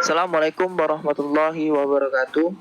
Assalamualaikum warahmatullahi wabarakatuh.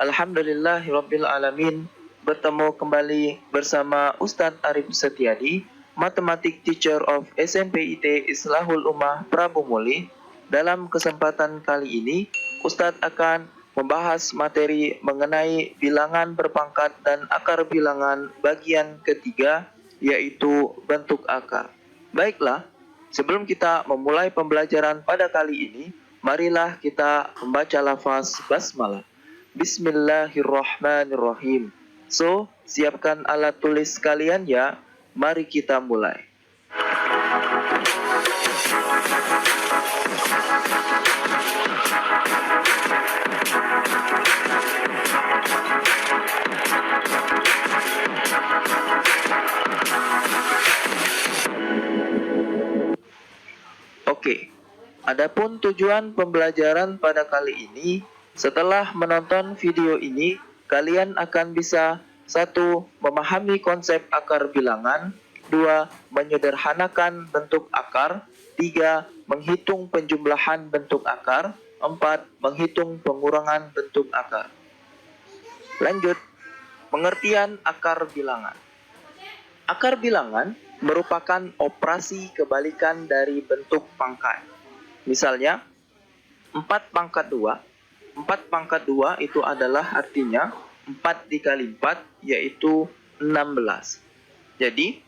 Alhamdulillahirabbil alamin. Bertemu kembali bersama Ustadz Arif Setiadi, Matematik Teacher of SMPIT Islahul Ummah Prabu Muli. Dalam kesempatan kali ini, Ustadz akan membahas materi mengenai bilangan berpangkat dan akar bilangan bagian ketiga, yaitu bentuk akar. Baiklah, sebelum kita memulai pembelajaran pada kali ini, marilah kita membaca lafaz basmalah. Bismillahirrahmanirrahim. So, siapkan alat tulis kalian ya. Mari kita mulai. Oke. Adapun tujuan pembelajaran pada kali ini, setelah menonton video ini, kalian akan bisa 1. Memahami konsep akar bilangan, 2. Menyederhanakan bentuk akar, 3. Menghitung penjumlahan bentuk akar, 4. Menghitung pengurangan bentuk akar. Lanjut, pengertian akar bilangan. Akar bilangan merupakan operasi kebalikan dari bentuk pangkat. Misalnya, 4 pangkat 2. 4 pangkat 2 itu adalah artinya 4 dikali 4, yaitu 16. Jadi,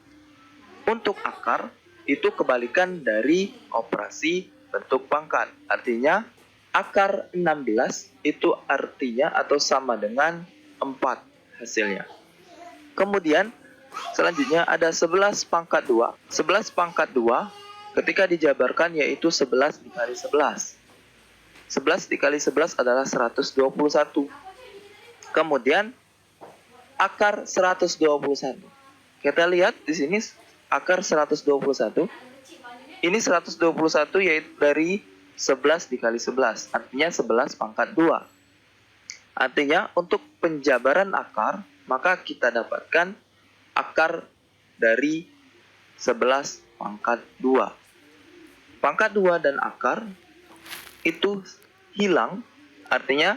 untuk akar, itu kebalikan dari operasi bentuk pangkat. Artinya, akar 16 itu artinya atau sama dengan 4 hasilnya. Kemudian, selanjutnya ada 11 pangkat 2. 11 pangkat 2 ketika dijabarkan yaitu 11 dikali 11. 11 dikali 11 adalah 121. Kemudian akar 121. Kita lihat di sini akar 121. Ini 121 yaitu dari 11 dikali 11. Artinya 11 pangkat 2. Artinya untuk penjabaran akar, maka kita dapatkan akar dari 11 pangkat 2. Pangkat 2 dan akar itu hilang, artinya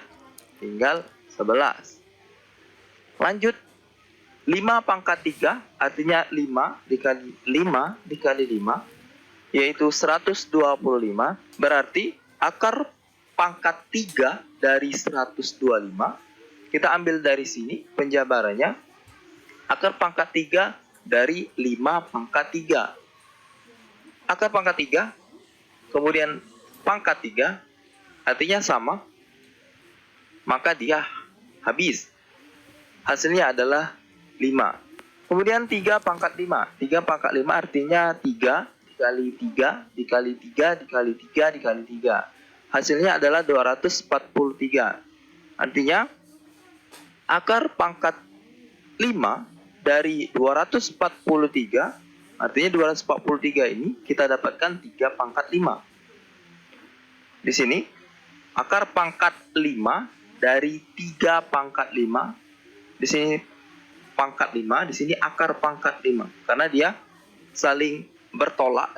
tinggal 11. Lanjut, 5 pangkat 3, artinya 5 dikali 5 dikali 5, yaitu 125. Berarti akar pangkat 3 dari 125, kita ambil dari sini penjabarannya. Akar pangkat 3 dari 5 pangkat 3. Akar pangkat 3, kemudian pangkat 3, artinya sama, maka dia habis. Hasilnya adalah 5. Kemudian 3 pangkat 5. 3 pangkat 5 artinya 3 dikali 3 dikali 3 dikali 3 dikali 3. Hasilnya adalah 243. Artinya, akar pangkat 5 dari 243, artinya 243 ini kita dapatkan 3 pangkat 5. Di sini, akar pangkat 5 dari 3 pangkat 5. Di sini pangkat 5, di sini akar pangkat 5. Karena dia saling bertolak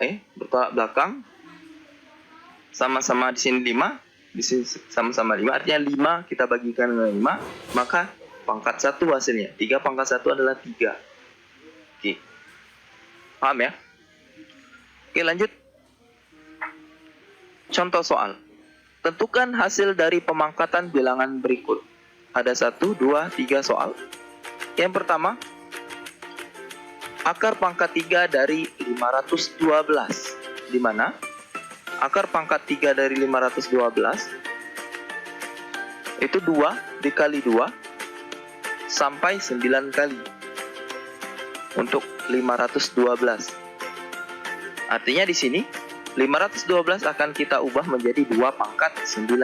belakang. Sama-sama di sini 5, di sini sama-sama 5. Artinya 5 kita bagikan dengan 5, maka pangkat 1 hasilnya. 3 pangkat 1 adalah 3. Oke. Paham ya? Oke, lanjut. Contoh soal. Tentukan hasil dari pemangkatan bilangan berikut. Ada 1, 2, 3 soal. Yang pertama, akar pangkat 3 dari 512. Di mana akar pangkat 3 dari 512 itu 2 dikali 2 sampai 9 kali. Untuk 512. Artinya di sini 512 akan kita ubah menjadi 2 pangkat 9.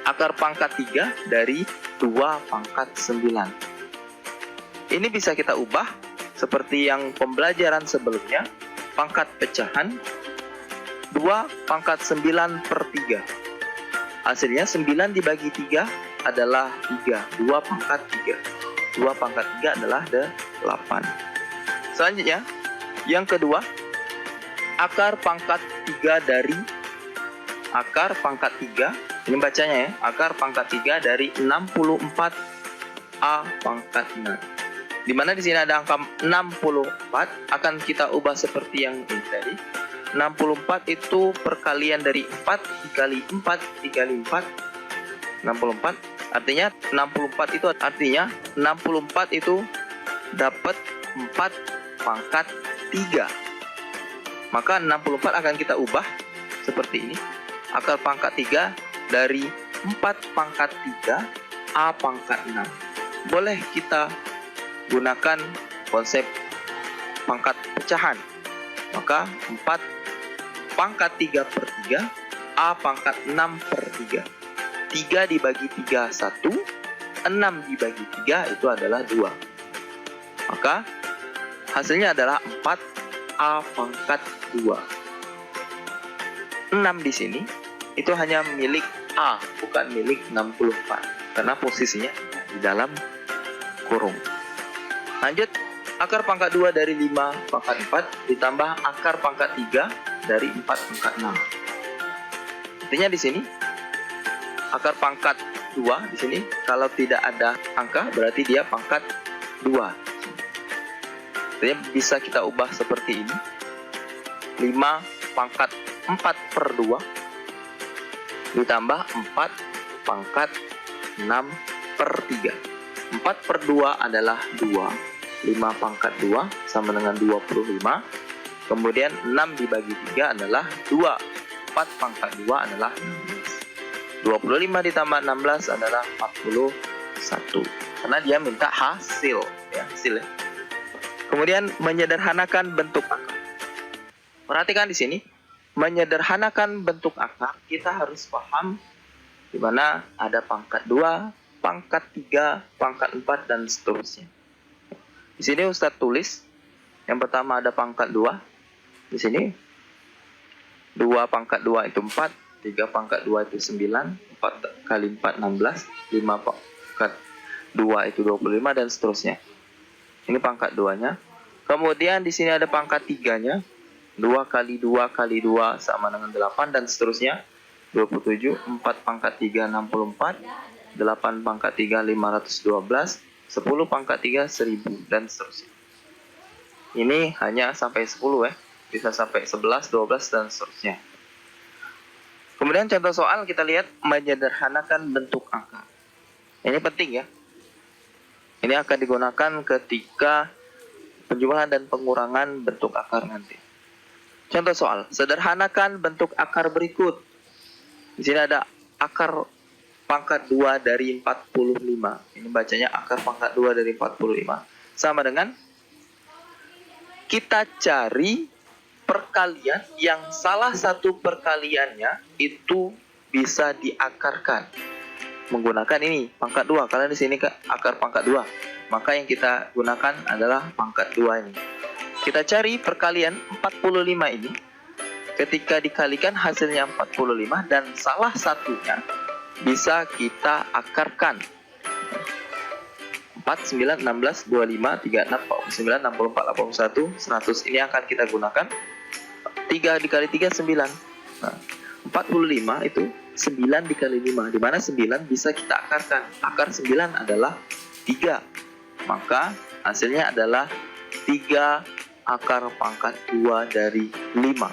Akar pangkat 3 dari 2 pangkat 9. Ini bisa kita ubah seperti yang pembelajaran sebelumnya, pangkat pecahan 2 pangkat 9 per 3. Hasilnya 9 dibagi 3 adalah 3. 2 pangkat 3. 2 pangkat 3 adalah 8. Selanjutnya, yang kedua, akar pangkat 3 dari akar pangkat 3, ini bacanya ya, akar pangkat 3 dari 64 A pangkat 6. Dimana di sini ada angka 64, akan kita ubah seperti yang ini tadi. 64 itu perkalian dari 4 dikali 4 dikali 4, 64. Artinya 64 itu artinya 64 itu dapat 4 pangkat 3. Maka 64 akan kita ubah seperti ini. Akar pangkat 3 dari 4 pangkat 3 A pangkat 6. Boleh kita gunakan konsep pangkat pecahan. Maka 4 pangkat 3 per 3 A pangkat 6 per 3. 3 dibagi 3 1, 6 dibagi 3 itu adalah 2. Maka hasilnya adalah 4 A pangkat 2. 6 di sini itu hanya milik A, bukan milik 64. Karena posisinya di dalam kurung. Lanjut, akar pangkat 2 dari 5 pangkat 4 ditambah akar pangkat 3 dari 4 pangkat 6. Artinya di sini akar pangkat 2 di sini kalau tidak ada angka berarti dia pangkat 2. Artinya bisa kita ubah seperti ini. 5 pangkat 4 per 2 ditambah 4 pangkat 6 per 3. 4 per 2 adalah 2. 5 pangkat 2 sama dengan 25. Kemudian 6 dibagi 3 adalah 2. 4 pangkat 2 adalah 16. 25 ditambah 16 adalah 41. Karena dia minta hasil. Ya, hasil ya. Kemudian menyederhanakan bentuk akar. Perhatikan di sini. Menyederhanakan bentuk akar, kita harus paham di mana ada pangkat 2, pangkat 3, pangkat 4, dan seterusnya. Di sini Ustadz tulis, yang pertama ada pangkat 2. Di sini 2 pangkat 2 itu 4, 3 pangkat 2 itu 9, 4 kali 4 16, 5 pangkat 2 itu 25, dan seterusnya. Ini pangkat 2-nya. Kemudian di sini ada pangkat 3-nya. 2 kali 2 kali 2 sama dengan 8, dan seterusnya. 27, 4 pangkat 3 64, 8 pangkat 3 512, 10 pangkat 3 1000, dan seterusnya. Ini hanya sampai 10 ya. Bisa sampai 11, 12, dan seterusnya. Kemudian contoh soal kita lihat menyederhanakan bentuk akar. Ini penting ya. Ini akan digunakan ketika penjumlahan dan pengurangan bentuk akar nanti. Contoh soal, sederhanakan bentuk akar berikut. Di sini ada akar pangkat 2 dari 45. Ini bacanya akar pangkat 2 dari 45. Sama dengan kita cari perkalian yang salah satu perkaliannya itu bisa diakarkan menggunakan ini pangkat 2. Karena di sini akar pangkat 2, maka yang kita gunakan adalah pangkat 2 ini. Kita cari perkalian 45 ini. Ketika dikalikan hasilnya 45 dan salah satunya bisa kita akarkan. 4, 9, 16, 25, 36, 49, 64, 81, 100. Ini akan kita gunakan. 3 dikali 3, 9. Nah, 45 itu 9 dikali 5. Dimana 9 bisa kita akarkan. Akar 9 adalah 3. Maka hasilnya adalah 3 akar pangkat 2 dari 5.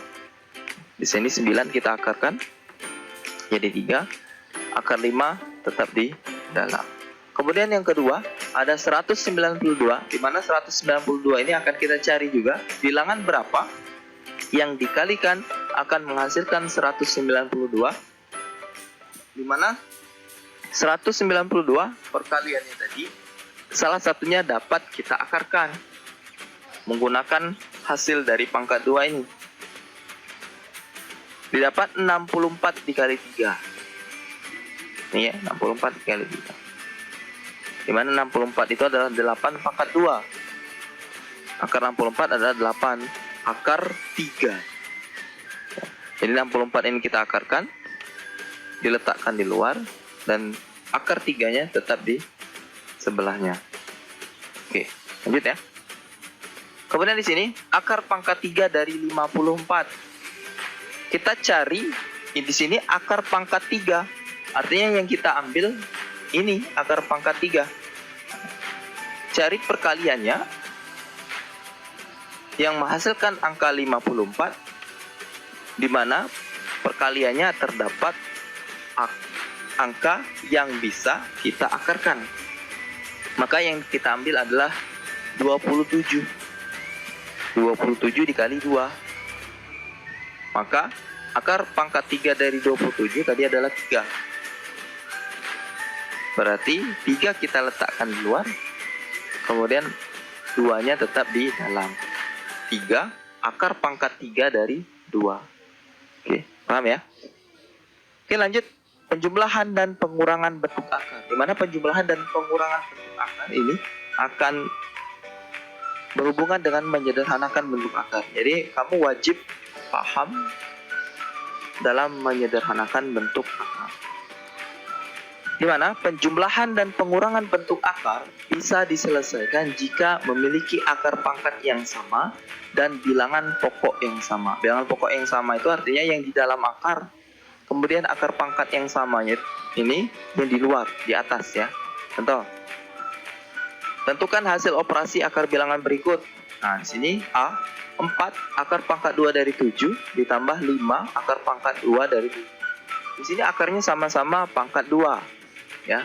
Di sini 9 kita akarkan jadi 3. Akar 5 tetap di dalam. Kemudian yang kedua ada 192, di mana 192 ini akan kita cari juga bilangan berapa yang dikalikan akan menghasilkan 192, di mana 192 perkaliannya tadi salah satunya dapat kita akarkan menggunakan hasil dari pangkat 2 ini. Didapat 64 dikali 3. Ini ya, 64 dikali 3. Di mana 64 itu adalah 8 pangkat 2. Akar 64 adalah 8 akar 3. Jadi 64 ini kita akarkan, diletakkan di luar, dan akar 3-nya tetap di sebelahnya. Oke, lanjut ya. Kemudian di sini akar pangkat 3 dari 54. Kita cari di sini akar pangkat 3. Artinya yang kita ambil ini akar pangkat 3. Cari perkaliannya yang menghasilkan angka 54, di mana perkaliannya terdapat angka yang bisa kita akarkan. Maka yang kita ambil adalah 27. 27 dikali 2. Maka akar pangkat 3 dari 27 tadi adalah 3. Berarti 3 kita letakkan di luar, kemudian 2-nya tetap di dalam. 3 akar pangkat 3 dari 2. Oke, paham ya? Oke, lanjut. Penjumlahan dan pengurangan bentuk akar. Di mana penjumlahan dan pengurangan bentuk akar ini akan berhubungan dengan menyederhanakan bentuk akar. Jadi kamu wajib paham dalam menyederhanakan bentuk akar. Di mana penjumlahan dan pengurangan bentuk akar bisa diselesaikan jika memiliki akar pangkat yang sama dan bilangan pokok yang sama. Bilangan pokok yang sama itu artinya yang di dalam akar, kemudian akar pangkat yang samanya ini yang di luar, di atas ya. Contoh, tentukan hasil operasi akar bilangan berikut. Nah, di sini A, 4 akar pangkat 2 dari 7 ditambah 5 akar pangkat 2 dari 7. Di sini akarnya sama-sama pangkat 2. Ya.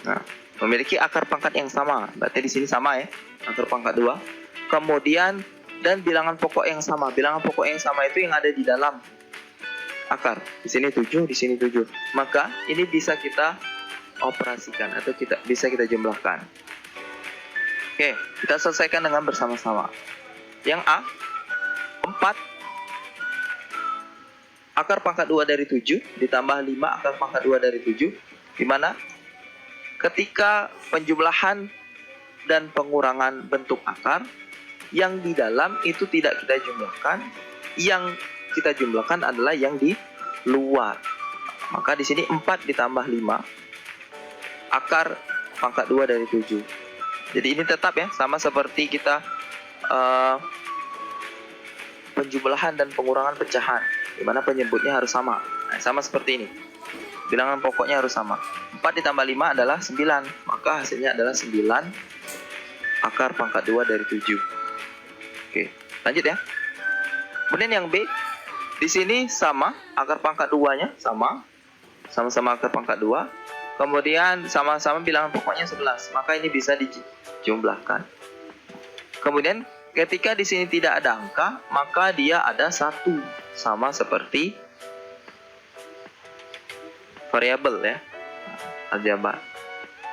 Nah, memiliki akar pangkat yang sama. Berarti di sini sama ya, akar pangkat 2. Kemudian dan bilangan pokok yang sama. Bilangan pokok yang sama itu yang ada di dalam akar. Di sini 7, di sini 7. Maka ini bisa kita operasikan atau bisa kita jumlahkan. Oke, kita selesaikan dengan bersama-sama. Yang A, 4 akar pangkat 2 dari 7 ditambah 5 akar pangkat 2 dari 7. Di mana ketika penjumlahan dan pengurangan bentuk akar, yang di dalam itu tidak kita jumlahkan, yang kita jumlahkan adalah yang di luar. Maka di sini 4 ditambah 5 akar pangkat 2 dari 7. Jadi ini tetap ya, sama seperti kita penjumlahan dan pengurangan pecahan, di mana penyebutnya harus sama. Nah, sama seperti ini. Bilangan pokoknya harus sama. 4 ditambah 5 adalah 9. Maka hasilnya adalah 9 akar pangkat 2 dari 7. Oke, lanjut ya. Kemudian yang B, di sini sama akar pangkat 2-nya sama. Sama-sama akar pangkat 2. Kemudian sama-sama bilangan pokoknya 11. Maka ini bisa dijumlahkan. Kemudian ketika di sini tidak ada angka, maka dia ada 1. Sama seperti variabel ya, aljabar.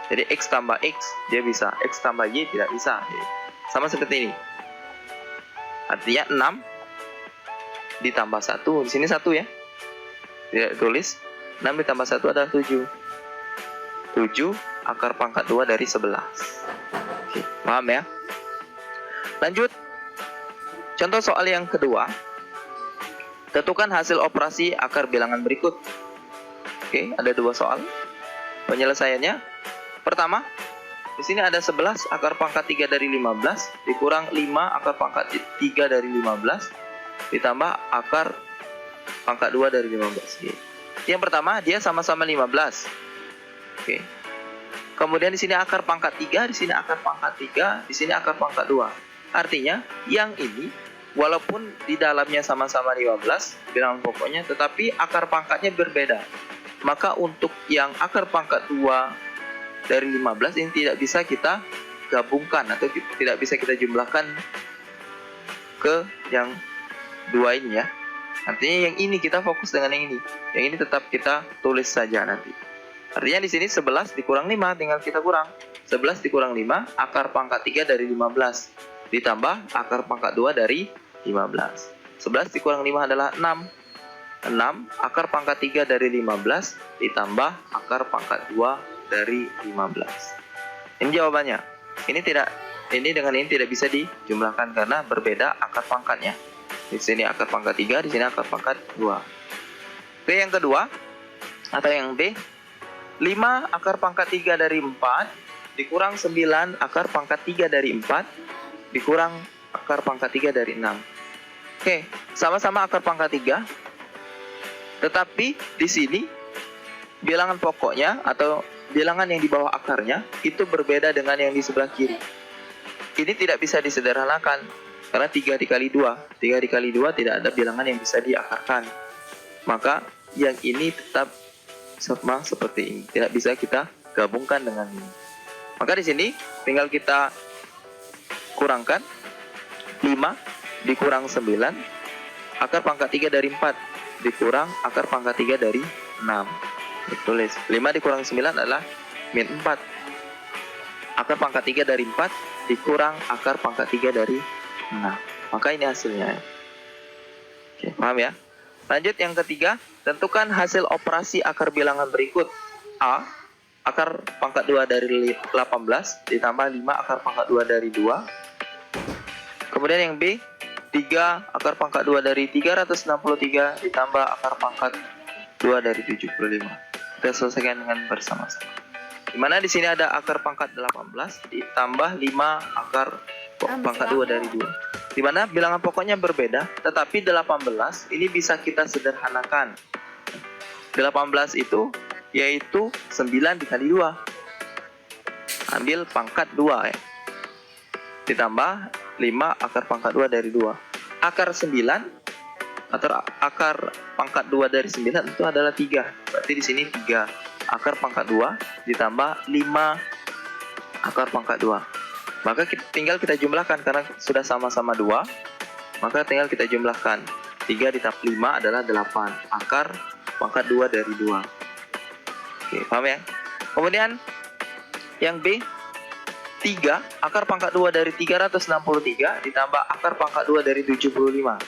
Jadi X tambah X dia bisa, X tambah Y tidak bisa. Jadi, sama seperti ini. Artinya 6 ditambah 1, di sini 1 ya. Tidak tulis 6 ditambah 1 adalah 7. 7 akar pangkat 2 dari 11. Oke, paham ya? Lanjut. Contoh soal yang kedua. Tentukan hasil operasi akar bilangan berikut. Oke, ada 2 soal. Penyelesaiannya, pertama, di sini ada 11 akar pangkat 3 dari 15 dikurang 5 akar pangkat 3 dari 15 ditambah akar pangkat 2 dari 15. Oke. Yang pertama, dia sama-sama 15. Oke. Kemudian di sini akar pangkat 3, di sini akar pangkat 3, di sini akar pangkat 2. Artinya, yang ini walaupun di dalamnya sama-sama 15 bilangan pokoknya, tetapi akar pangkatnya berbeda. Maka untuk yang akar pangkat 2 dari 15 ini tidak bisa kita gabungkan atau tidak bisa kita jumlahkan ke yang 2 ini ya. Artinya yang ini kita fokus dengan yang ini. Yang ini tetap kita tulis saja nanti. Artinya di sini 11 dikurang 5 tinggal kita kurang. 11 dikurang 5 akar pangkat 3 dari 15 ditambah akar pangkat 2 dari 15. 11 dikurang 5 adalah 6. 6 akar pangkat 3 dari 15 ditambah akar pangkat 2 dari 15. Ini jawabannya. Ini dengan ini tidak bisa dijumlahkan karena berbeda akar pangkatnya. Di sini akar pangkat 3, di sini akar pangkat 2. Oke, yang kedua atau yang B, 5 akar pangkat 3 dari 4 dikurang 9 akar pangkat 3 dari 4 dikurang akar pangkat 3 dari 6. Oke, sama-sama akar pangkat 3. Tetapi di sini bilangan pokoknya atau bilangan yang di bawah akarnya itu berbeda dengan yang di sebelah kiri. Ini tidak bisa disederhanakan karena 3 dikali 2. 3 dikali 2 tidak ada bilangan yang bisa diakarkan. Maka yang ini tetap sama seperti ini, tidak bisa kita gabungkan dengan ini. Maka di sini tinggal kita kurangkan 5 dikurang 9 akar pangkat 3 dari 4 dikurang akar pangkat 3 dari 6. Ditulis 5 dikurang 9 adalah min 4. Akar pangkat 3 dari 4 dikurang akar pangkat 3 dari 6. Maka ini hasilnya. Oke, paham ya? Lanjut yang ketiga, tentukan hasil operasi akar bilangan berikut. A, akar pangkat 2 dari 18 ditambah 5 akar pangkat 2 dari 2. Kemudian yang B, 3 akar pangkat 2 dari 363 ditambah akar pangkat 2 dari 75. Kita selesaikan dengan bersama-sama. Dimana di sini ada akar pangkat 18 ditambah 5 akar pangkat 2 dari 2. Dimana bilangan pokoknya berbeda, tetapi 18 ini bisa kita sederhanakan. 18 itu yaitu 9 dikali 2. Ambil pangkat 2 ya. Ditambah 5 akar pangkat 2 dari 2. Akar 9 atau akar pangkat 2 dari 9 itu adalah 3. Berarti di sini 3 akar pangkat 2 ditambah 5 akar pangkat 2. Maka tinggal kita jumlahkan karena sudah sama-sama 2. Maka tinggal kita jumlahkan. 3 ditambah 5 adalah 8 akar pangkat 2 dari 2. Oke, paham ya? Kemudian yang B, 3 akar pangkat 2 dari 363 ditambah akar pangkat 2 dari 75.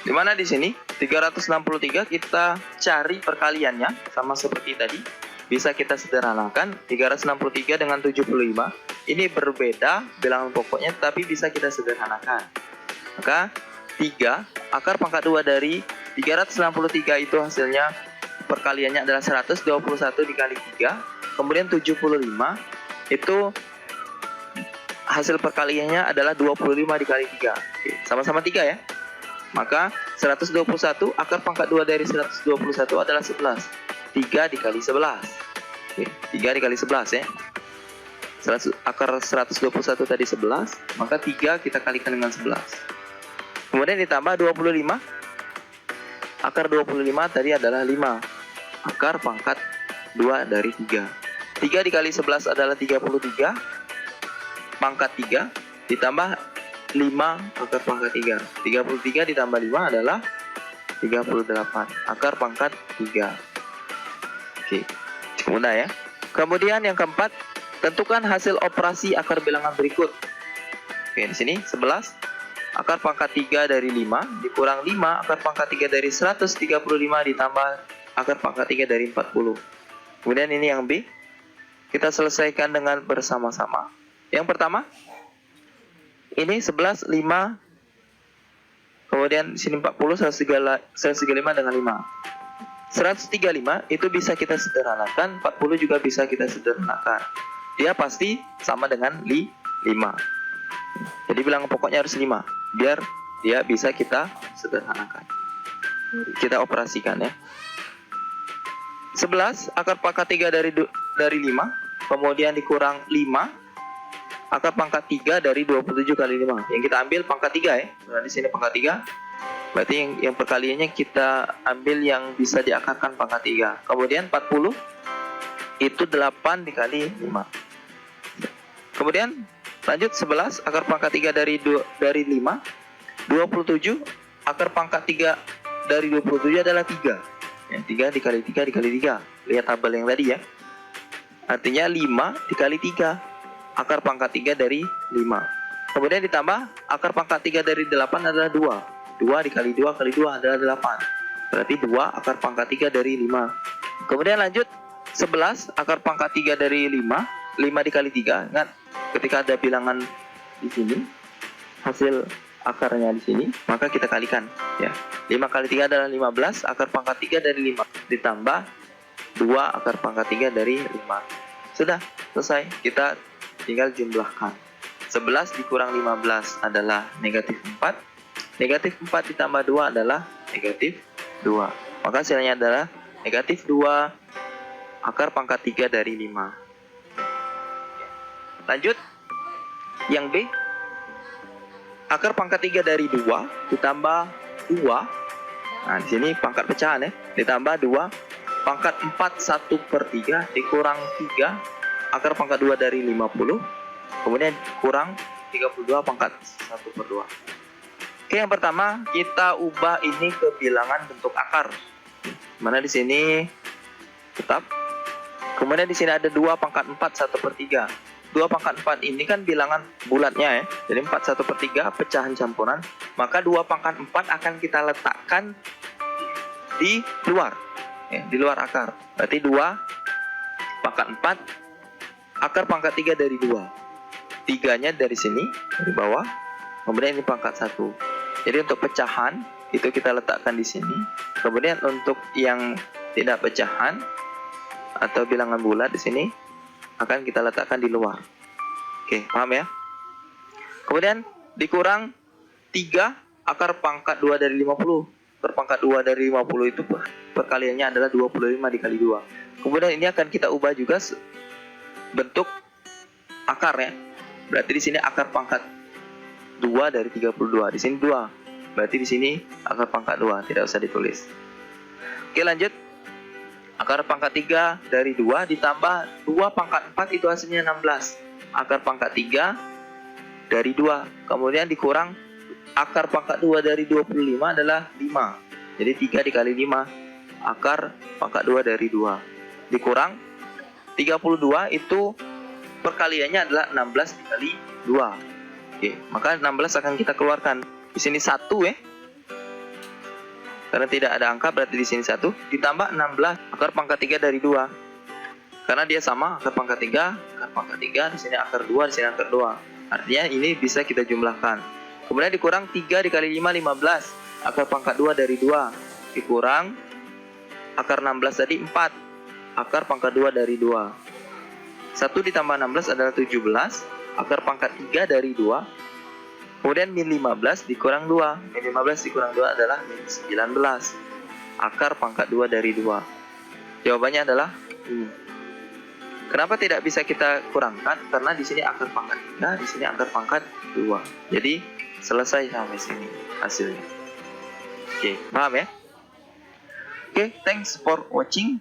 Dimana di sini 363 kita cari perkaliannya sama seperti tadi. Bisa kita sederhanakan 363 dengan 75. Ini berbeda bilangan pokoknya tapi bisa kita sederhanakan. Maka 3 akar pangkat 2 dari 363 itu hasilnya perkaliannya adalah 121 dikali 3. Kemudian 75 itu hasil perkaliannya adalah 25 dikali 3. Oke, sama-sama 3 ya. Maka 121 akar pangkat 2 dari 121 adalah 11. 3 dikali 11. Oke, 3 dikali 11 ya. Akar 121 tadi 11, maka 3 kita kalikan dengan 11. Kemudian ditambah 25. Akar 25 tadi adalah 5. Akar pangkat 2 dari 3. 3 dikali 11 adalah 33. Pangkat 3 ditambah 5 akar pangkat 3. 33 ditambah 5 adalah 38. Akar pangkat 3. Oke, cukup mudah ya. Kemudian yang keempat, tentukan hasil operasi akar bilangan berikut. Oke, di sini 11 akar pangkat 3 dari 5 dikurang 5 akar pangkat 3 dari 135 ditambah akar pangkat 3 dari 40. Kemudian ini yang B. Kita selesaikan dengan bersama-sama. Yang pertama, ini 11, 5, kemudian sini 40, 135 dengan 5. 135 itu bisa kita sederhanakan, 40 juga bisa kita sederhanakan. Dia pasti sama dengan 5. Jadi bilangan pokoknya harus 5, biar dia bisa kita sederhanakan. Kita operasikan ya. 11 akar pangkat 3 dari 5, kemudian dikurang 5 akar pangkat 3 dari 27 kali 5. Yang kita ambil pangkat 3 ya. Nah, di sini pangkat 3. Berarti yang perkaliannya kita ambil yang bisa diakarkan pangkat 3. Kemudian 40 itu 8 dikali 5. Kemudian lanjut 11 akar pangkat 3 dari 5. 27 akar pangkat 3 dari 27 adalah 3. Ya, 3 dikali 3 dikali 3. Lihat tabel yang tadi ya. Artinya 5 dikali 3. Akar pangkat 3 dari 5. Kemudian ditambah akar pangkat 3 dari 8 adalah 2. 2 dikali 2 kali 2 adalah 8. Berarti 2 akar pangkat 3 dari 5. Kemudian lanjut 11 akar pangkat 3 dari 5. 5 dikali 3. Ingat, ketika ada bilangan di sini, hasil akarnya di sini, maka kita kalikan ya. 5 kali 3 adalah 15, akar pangkat 3 dari 5 ditambah 2 akar pangkat 3 dari 5. Sudah selesai, kita tinggal jumlahkan. 11 dikurang 15 adalah negatif 4. Negatif 4 ditambah 2 adalah negatif 2. Maka hasilnya adalah negatif 2 akar pangkat 3 dari 5. Lanjut. Yang B. Akar pangkat 3 dari 2 ditambah 2. Nah, di sini pangkat pecahan ya. Ditambah 2 pangkat 4 1/3 dikurang 3 akar pangkat 2 dari 50. Kemudian kurang 32 pangkat 1/2. Oke, yang pertama kita ubah ini ke bilangan bentuk akar. Mana di sini tetap. Kemudian di sini ada 2 pangkat 4 1/3. 2 pangkat 4 ini kan bilangan bulatnya ya. Jadi 4 1/3 pecahan campuran. Maka 2 pangkat 4 akan kita letakkan di luar. Ya, di luar akar. Berarti 2 pangkat 4 akar pangkat 3 dari 2. 3-nya dari sini, dari bawah. Kemudian ini pangkat 1. Jadi untuk pecahan itu kita letakkan di sini. Kemudian untuk yang tidak pecahan atau bilangan bulat di sini akan kita letakkan di luar. Oke, paham ya? Kemudian dikurang 3 akar pangkat 2 dari 50. Akar pangkat 2 dari 50 itu perkaliannya adalah 25 dikali 2. Kemudian ini akan kita ubah juga bentuk akar ya. Berarti di sini akar pangkat 2 dari 32. Di sini 2. Berarti di sini akar pangkat 2, tidak usah ditulis. Oke, lanjut. Akar pangkat 3 dari 2 ditambah 2 pangkat 4 itu hasilnya 16. Akar pangkat 3 dari 2. Kemudian dikurang akar pangkat 2 dari 25 adalah 5. Jadi 3 dikali 5 akar pangkat 2 dari 2. Dikurang 32 itu perkaliannya adalah 16 dikali 2. Oke, maka 16 akan kita keluarkan. Di sini 1 ya. Karena tidak ada angka berarti di sini 1 ditambah 16 akar pangkat 3 dari 2. Karena dia sama akar pangkat 3, akar pangkat 3, di sini akar 2, di sini akar 2. Artinya ini bisa kita jumlahkan. Kemudian dikurang 3 dikali 5 15. Akar pangkat 2 dari 2 dikurang akar 16 tadi 4. Akar pangkat 2 dari 2. 1 ditambah 16 adalah 17. Akar pangkat 3 dari 2. Kemudian min 15 dikurang 2. Min 15 dikurang 2 adalah min 19. Akar pangkat 2 dari 2. Jawabannya adalah ini. Kenapa tidak bisa kita kurangkan? Karena di sini akar pangkat 3, di sini akar pangkat 2. Jadi selesai sampai sini hasilnya. Oke, paham ya? Oke, thanks for watching.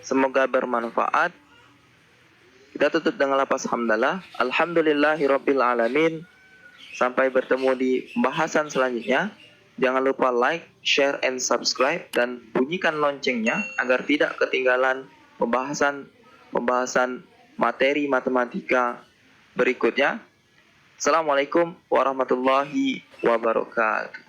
Semoga bermanfaat. Kita tutup dengan lafaz hamdalah. Alhamdulillahirabbil alamin. Sampai bertemu di pembahasan selanjutnya. Jangan lupa like, share, and subscribe dan bunyikan loncengnya agar tidak ketinggalan pembahasan materi matematika berikutnya. Assalamualaikum warahmatullahi wabarakatuh.